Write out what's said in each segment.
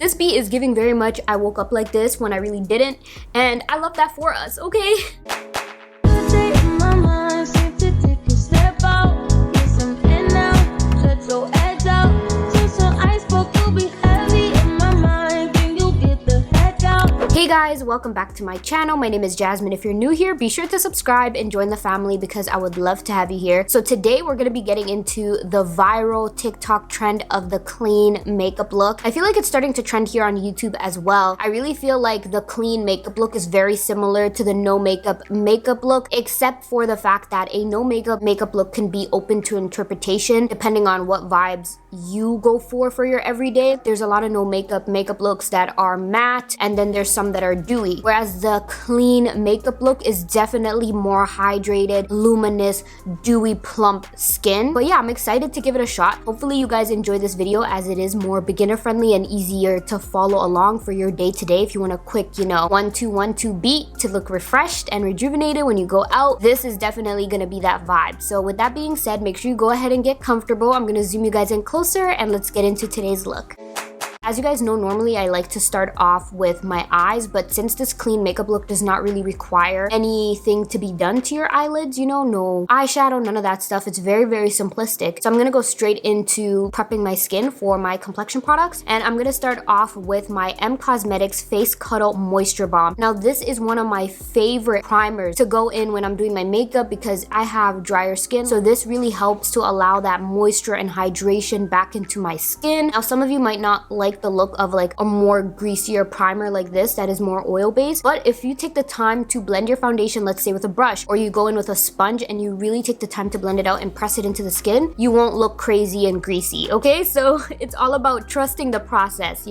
This beat is giving very much I woke up like this when I really didn't, and I love that for us, okay? Hey guys, welcome back to my channel. My name is Jasmine. If you're new here, be sure to subscribe and join the family because I would love to have you here. So today we're going to be getting into the viral TikTok trend of the clean makeup look. I feel like it's starting to trend here on YouTube as well. I really feel like the clean makeup look is very similar to the no makeup look, except for the fact that a no makeup look can be open to interpretation depending on what vibes you go for your everyday. There's a lot of no makeup looks that are matte, and then there's some that are dewy, whereas the clean makeup look is definitely more hydrated, luminous, dewy, plump skin. But yeah, I'm excited to give it a shot. Hopefully you guys enjoy this video as it is more beginner friendly and easier to follow along for your day to day. If you want a quick, 1-2-1-2 beat to look refreshed and rejuvenated when you go out, this is definitely gonna be that vibe. So with that being said, make sure you go ahead and get comfortable. I'm gonna zoom you guys in closer and let's get into today's look. As you guys know, normally I like to start off with my eyes, but since this clean makeup look does not really require anything to be done to your eyelids, no eyeshadow, none of that stuff. It's very, very simplistic. So I'm gonna go straight into prepping my skin for my complexion products, and I'm gonna start off with my M Cosmetics Face Cuddle Moisture Balm. Now this is one of my favorite primers to go in when I'm doing my makeup because I have drier skin, so this really helps to allow that moisture and hydration back into my skin. Now some of you might not like the look of like a more greasier primer like this that is more oil based, but if you take the time to blend your foundation, let's say with a brush, or you go in with a sponge and you really take the time to blend it out and press it into the skin, you won't look crazy and greasy, okay? So it's all about trusting the process,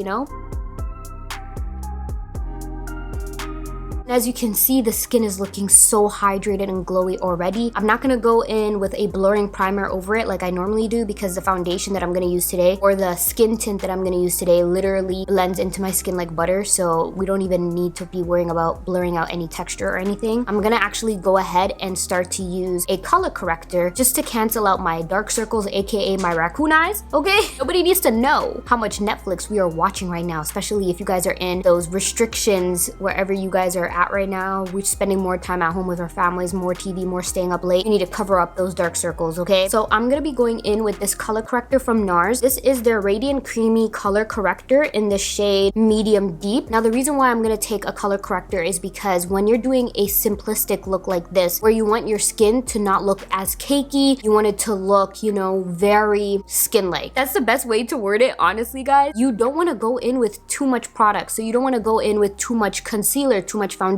As you can see, the skin is looking so hydrated and glowy already. I'm not gonna go in with a blurring primer over it like I normally do because the foundation that I'm gonna use today, or the skin tint that I'm gonna use today, literally blends into my skin like butter, so we don't even need to be worrying about blurring out any texture or anything. I'm gonna actually go ahead and start to use a color corrector just to cancel out my dark circles, aka my raccoon eyes, okay? Nobody needs to know how much Netflix we are watching right now, especially if you guys are in those restrictions wherever you guys are at right now. We're spending more time at home with our families, more TV, more staying up late. You need to cover up those dark circles, okay? So I'm gonna be going in with this color corrector from NARS. This is their Radiant Creamy Color Corrector in the shade Medium Deep. Now the reason why I'm gonna take a color corrector is because when you're doing a simplistic look like this, where you want your skin to not look as cakey, you want it to look, very skin-like. That's the best way to word it, honestly, guys. You don't wanna go in with too much product, so you don't wanna go in with too much concealer, too much foundation.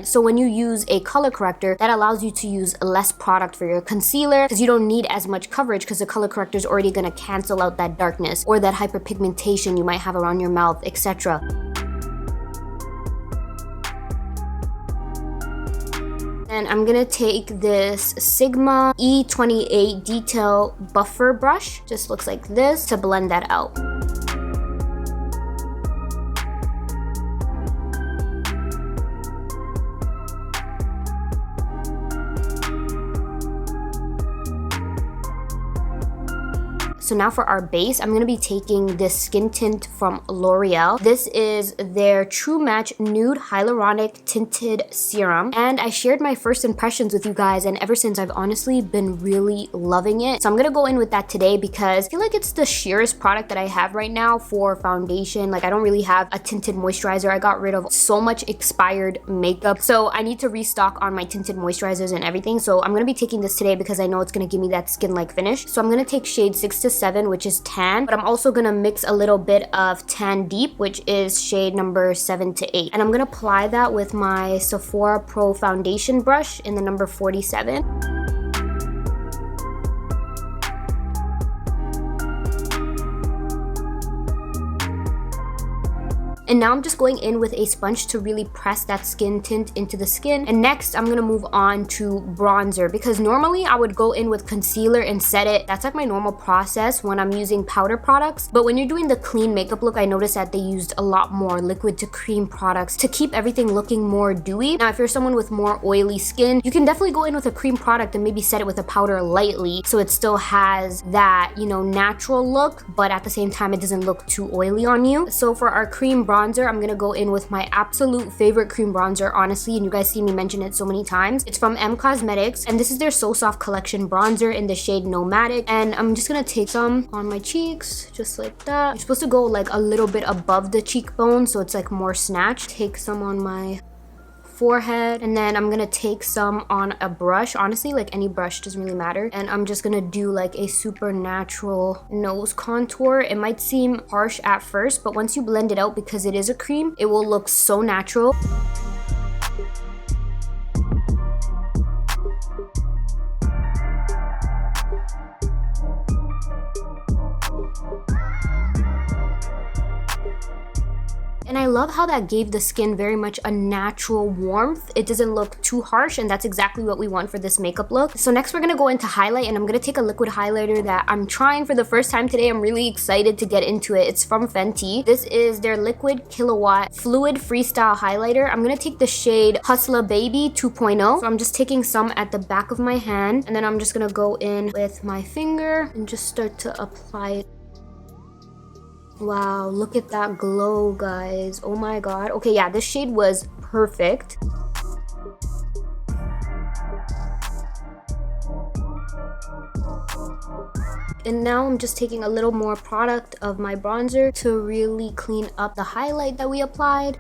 So when you use a color corrector, that allows you to use less product for your concealer because you don't need as much coverage because the color corrector is already going to cancel out that darkness or that hyperpigmentation you might have around your mouth, etc. And I'm gonna take this Sigma E28 Detail Buffer brush, just looks like this, to blend that out. So now for our base, I'm going to be taking this skin tint from L'Oreal. This is their True Match Nude Hyaluronic Tinted Serum. And I shared my first impressions with you guys, and ever since I've honestly been really loving it. So I'm going to go in with that today because I feel like it's the sheerest product that I have right now for foundation. Like I don't really have a tinted moisturizer. I got rid of so much expired makeup. So I need to restock on my tinted moisturizers and everything. So I'm going to be taking this today because I know it's going to give me that skin-like finish. So I'm going to take shade 6 to 7, which is tan, but I'm also gonna mix a little bit of Tan Deep, which is shade number 7 to 8. And I'm gonna apply that with my Sephora Pro foundation brush in the number 47. And now I'm just going in with a sponge to really press that skin tint into the skin. And next, I'm gonna move on to bronzer, because normally I would go in with concealer and set it. That's like my normal process when I'm using powder products. But when you're doing the clean makeup look, I noticed that they used a lot more liquid to cream products to keep everything looking more dewy. Now, if you're someone with more oily skin, you can definitely go in with a cream product and maybe set it with a powder lightly so it still has that, you know, natural look, but at the same time, it doesn't look too oily on you. So for our cream bronzer, I'm gonna go in with my absolute favorite cream bronzer, honestly, and you guys see me mention it so many times. It's from M Cosmetics, and this is their So Soft Collection bronzer in the shade Nomadic. And I'm just gonna take some on my cheeks, just like that. You're supposed to go like a little bit above the cheekbone, so it's like more snatched. Take some on my forehead, and then I'm gonna take some on a brush. Honestly, like any brush doesn't really matter, and I'm just gonna do like a super natural nose contour. It might seem harsh at first, but once you blend it out, because it is a cream, it will look so natural. And I love how that gave the skin very much a natural warmth. It doesn't look too harsh, and that's exactly what we want for this makeup look. So next we're gonna go into highlight, and I'm gonna take a liquid highlighter that I'm trying for the first time today. I'm really excited to get into it. It's from Fenty. This is their Liquid Kilowatt Fluid Freestyle Highlighter. I'm gonna take the shade Hustler Baby 2.0. So I'm just taking some at the back of my hand, and then I'm just gonna go in with my finger and just start to apply it. Wow, look at that glow, guys. Oh my god. Okay, yeah, this shade was perfect. And now I'm just taking a little more product of my bronzer to really clean up the highlight that we applied.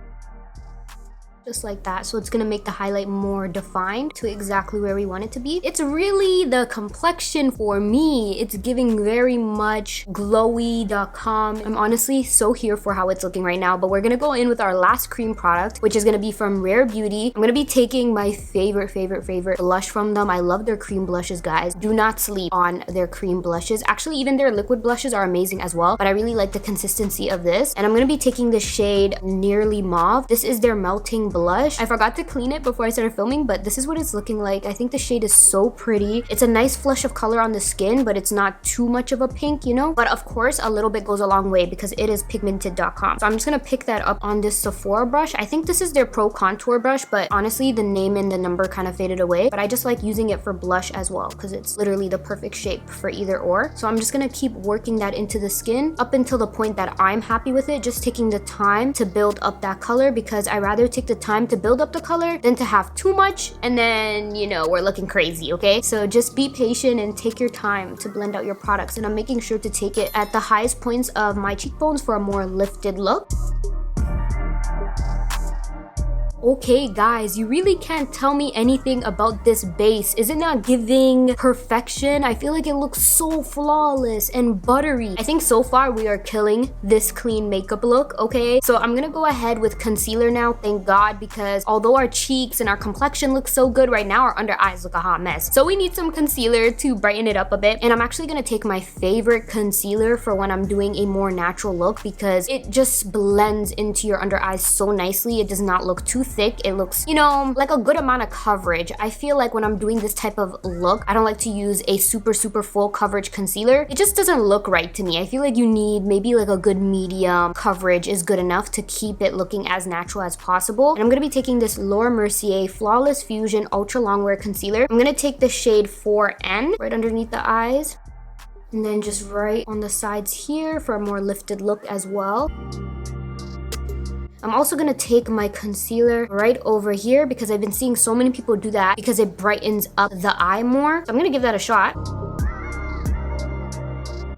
Just like that. So it's gonna make the highlight more defined to exactly where we want it to be. It's really the complexion for me. It's giving very much glowy.com. I'm honestly so here for how it's looking right now, but we're gonna go in with our last cream product, which is gonna be from Rare Beauty. I'm gonna be taking my favorite blush from them. I love their cream blushes, guys. Do not sleep on their cream blushes. Actually, even their liquid blushes are amazing as well, but I really like the consistency of this. And I'm gonna be taking the shade Nearly Mauve. This is their melting blush. I forgot to clean it before I started filming, but this is what it's looking like. I think the shade is so pretty. It's a nice flush of color on the skin, but it's not too much of a pink, you know? But of course, a little bit goes a long way because it is pigmented.com. So I'm just gonna pick that up on this Sephora brush. I think this is their Pro Contour brush, but honestly, the name and the number kind of faded away. But I just like using it for blush as well because it's literally the perfect shape for either or. So I'm just gonna keep working that into the skin up until the point that I'm happy with it, just taking the time to build up that color because I rather take the time to build up the color than to have too much and then, you know, we're looking crazy, okay? So just be patient and take your time to blend out your products. And I'm making sure to take it at the highest points of my cheekbones for a more lifted look. Okay guys, you really can't tell me anything about this base. Is it not giving perfection? I feel like it looks so flawless and buttery. I think so far we are killing this clean makeup look, okay? So I'm gonna go ahead with concealer now, thank God, because although our cheeks and our complexion look so good right now, our under eyes look a hot mess. So we need some concealer to brighten it up a bit. And I'm actually gonna take my favorite concealer for when I'm doing a more natural look because it just blends into your under eyes so nicely. It does not look too thick. It looks, you know, like a good amount of coverage. I feel like when I'm doing this type of look, I don't like to use a super full coverage concealer. It just doesn't look right to me. I feel like you need maybe like a good medium coverage is good enough to keep it looking as natural as possible. And I'm gonna be taking this Laura Mercier Flawless Fusion Ultra Longwear Concealer. I'm gonna take the shade 4N right underneath the eyes and then just right on the sides here for a more lifted look as well. I'm also gonna take my concealer right over here because I've been seeing so many people do that because it brightens up the eye more. So I'm gonna give that a shot.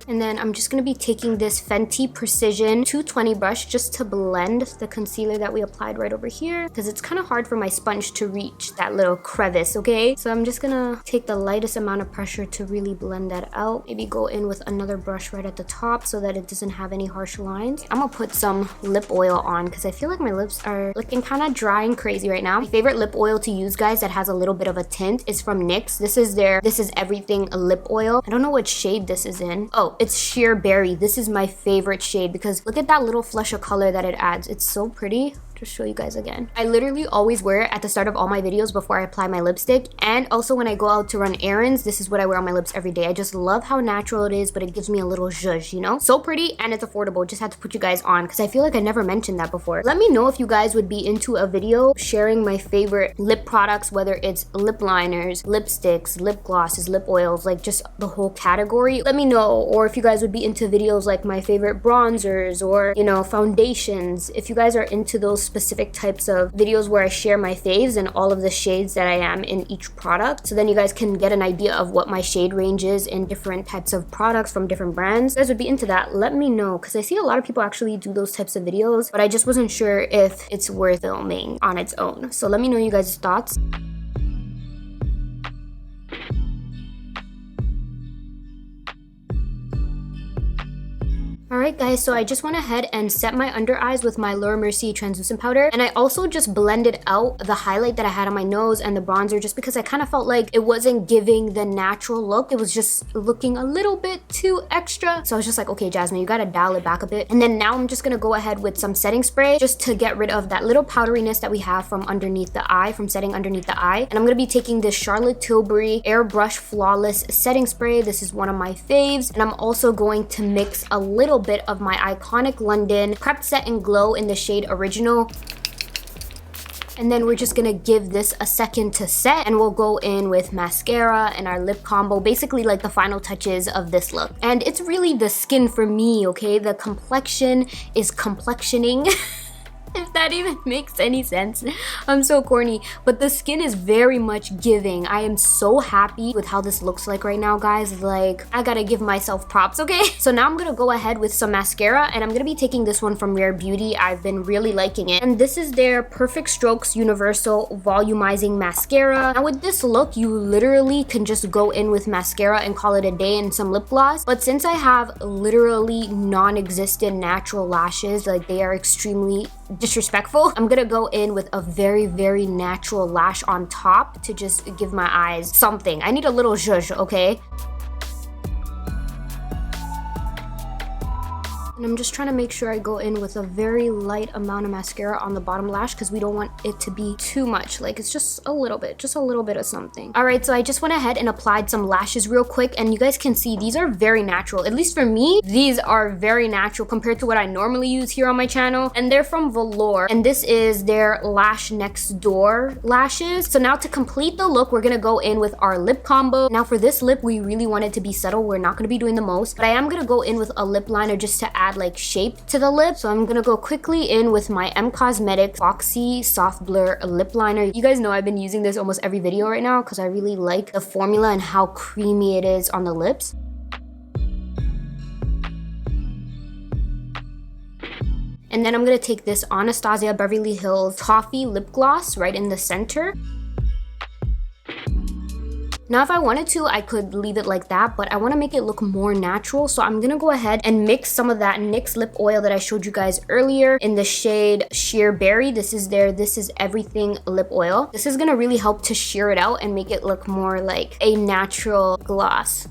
And then I'm just gonna be taking this Fenty Precision 220 brush just to blend the concealer that we applied right over here because it's kind of hard for my sponge to reach that little crevice, okay? So I'm just gonna take the lightest amount of pressure to really blend that out. Maybe go in with another brush right at the top so that it doesn't have any harsh lines. I'm gonna put some lip oil on because I feel like my lips are looking kind of dry and crazy right now. My favorite lip oil to use, guys, that has a little bit of a tint is from NYX. This is their This Is Everything lip oil. I don't know what shade this is in. Oh, It's Sheer Berry. This is my favorite shade because look at that little flush of color that it adds. It's so pretty. Just show you guys again. I literally always wear it at the start of all my videos before I apply my lipstick, and also when I go out to run errands. This is what I wear on my lips every day. I just love how natural it is, but it gives me a little zhuzh, you know? So pretty, and it's affordable. Just had to put you guys on because I feel like I never mentioned that before. Let me know if you guys would be into a video sharing my favorite lip products, whether it's lip liners, lipsticks, lip glosses, lip oils, like just the whole category. Let me know. Or if you guys would be into videos like my favorite bronzers or, you know, foundations. If you guys are into those specific types of videos where I share my faves and all of the shades that I am in each product, so then you guys can get an idea of what my shade range is in different types of products from different brands. If you guys would be into that, let me know, because I see a lot of people actually do those types of videos, but I just wasn't sure if it's worth filming on its own. So let me know you guys' thoughts. Alright guys, so I just went ahead and set my under eyes with my Laura Mercier translucent powder, and I also just blended out the highlight that I had on my nose and the bronzer, just because I kind of felt like it wasn't giving the natural look. It was just looking a little bit too extra. So I was just like, okay Jasmine, you gotta dial it back a bit. And then now I'm just gonna go ahead with some setting spray just to get rid of that little powderiness that we have from underneath the eye, from setting underneath the eye. And I'm gonna be taking this Charlotte Tilbury Airbrush Flawless setting spray. This is one of my faves, and I'm also going to mix a little bit of my iconic London Crept Set and Glow in the shade Original. And then we're just gonna give this a second to set, and we'll go in with mascara and our lip combo, basically like the final touches of this look. And it's really the skin for me, okay? The complexion is complexioning. If that even makes any sense. I'm so corny, but the skin is very much giving. I am so happy with how this looks like right now, guys. Like, I gotta give myself props, okay? So now I'm gonna go ahead with some mascara, and I'm gonna be taking this one from Rare Beauty. I've been really liking it, and this is their Perfect Strokes Universal Volumizing Mascara. Now with this look, you literally can just go in with mascara and call it a day and some lip gloss, but since I have literally non-existent natural lashes, like they are extremely disrespectful, I'm gonna go in with a very, very natural lash on top to just give my eyes something. I need a little zhuzh, okay? And I'm just trying to make sure I go in with a very light amount of mascara on the bottom lash, because we don't want it to be too much. Like, it's just a little bit of something. All right, so I just went ahead and applied some lashes real quick, and you guys can see these are very natural. At least for me, these are very natural compared to what I normally use here on my channel. And they're from Velour, and this is their Lash Next Door lashes. So now to complete the look, we're gonna go in with our lip combo. Now for this lip, we really want it to be subtle. We're not gonna be doing the most, but I am gonna go in with a lip liner just to add like shape to the lip. So I'm gonna go quickly in with my M Cosmetics Foxy Soft Blur lip liner. You guys know I've been using this almost every video right now because I really like the formula and how creamy it is on the lips. And then I'm gonna take this Anastasia Beverly Hills Toffee lip gloss right in the center. Now, if I wanted to, I could leave it like that, but I want to make it look more natural. So I'm going to go ahead and mix some of that NYX lip oil that I showed you guys earlier in the shade Sheer Berry. This is their This Is Everything lip oil. This is going to really help to sheer it out and make it look more like a natural gloss.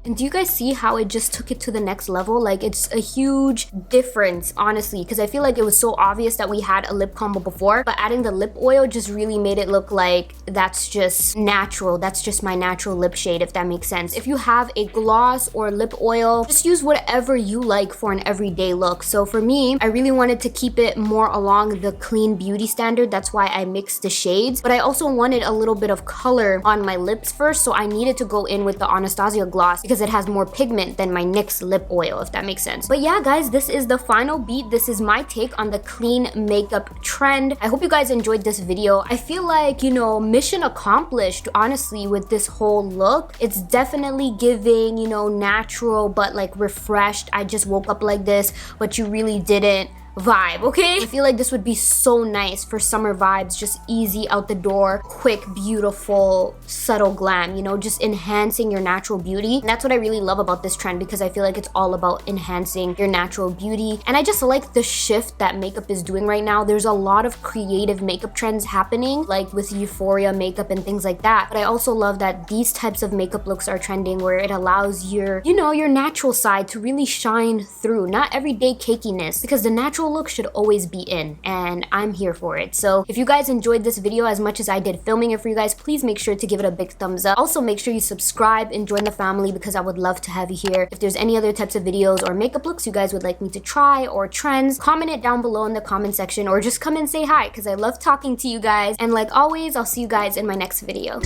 And do you guys see how it just took it to the next level? Like, it's a huge difference, honestly, because I feel like it was so obvious that we had a lip combo before, but adding the lip oil just really made it look like that's just natural. That's just my natural lip shade, if that makes sense. If you have a gloss or lip oil, just use whatever you like for an everyday look. So for me, I really wanted to keep it more along the clean beauty standard. That's why I mixed the shades, but I also wanted a little bit of color on my lips first, so I needed to go in with the Anastasia gloss because it has more pigment than my NYX lip oil, if that makes sense. But yeah, guys, this is the final beat. This is my take on the clean makeup trend. I hope you guys enjoyed this video. I feel like, you know, mission accomplished, honestly, with this whole look. It's definitely giving, you know, natural, but like refreshed. I just woke up like this, but you really didn't vibe, okay? I feel like this would be so nice for summer vibes, just easy out the door, quick, beautiful, subtle glam, you know, just enhancing your natural beauty. And that's what I really love about this trend, because I feel like it's all about enhancing your natural beauty. And I just like the shift that makeup is doing right now. There's a lot of creative makeup trends happening, like with Euphoria makeup and things like that. But I also love that these types of makeup looks are trending, where it allows your, you know, your natural side to really shine through. Not everyday cakiness, because the natural look should always be in, and I'm here for it. So if you guys enjoyed this video as much as I did filming it for you guys, please make sure to give it a big thumbs up. Also, make sure you subscribe and join the family, because I would love to have you here. If there's any other types of videos or makeup looks you guys would like me to try, or trends, comment it down below in the comment section, or just come and say hi, because I love talking to you guys. And like always, I'll see you guys in my next video.